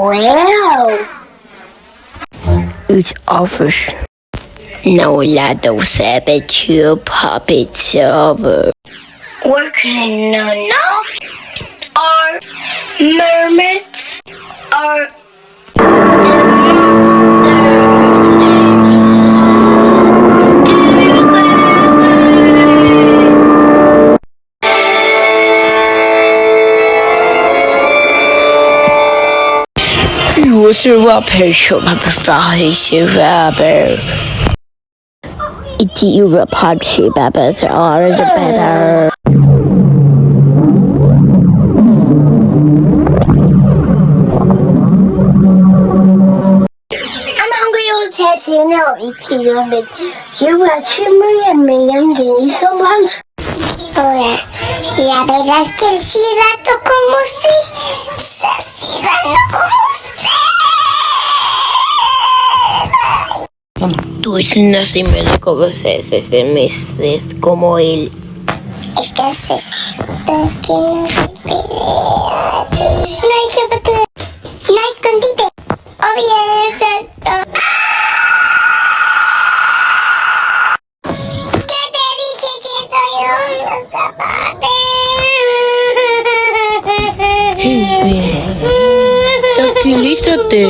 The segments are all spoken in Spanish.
Well, It's offers. Nawala sa Betio Puppet Server. working enough? Are mermaids? Are Je suis rapper sur ma préférée c'est rapper. It's you rap hard shape rappers are the better. I'm hungry old Tatty now, it's your bit. You were 2 million给你送上去。Ahora, la verdad es que el ciudadano como si, ciudadano como Tú es un nacimiento como ese mes es como el. Es que es esto que no se pelea. No hay jefatura, no hay escondite. Obvio, exacto. ¿Qué te dije que soy un zapato? Tranquilízate.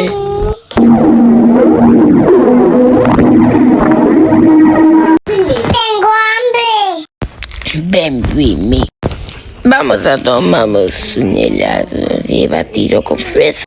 Tengo hambre. Ven, Britney. Vamos a tomarnos un helado de batido con fresa.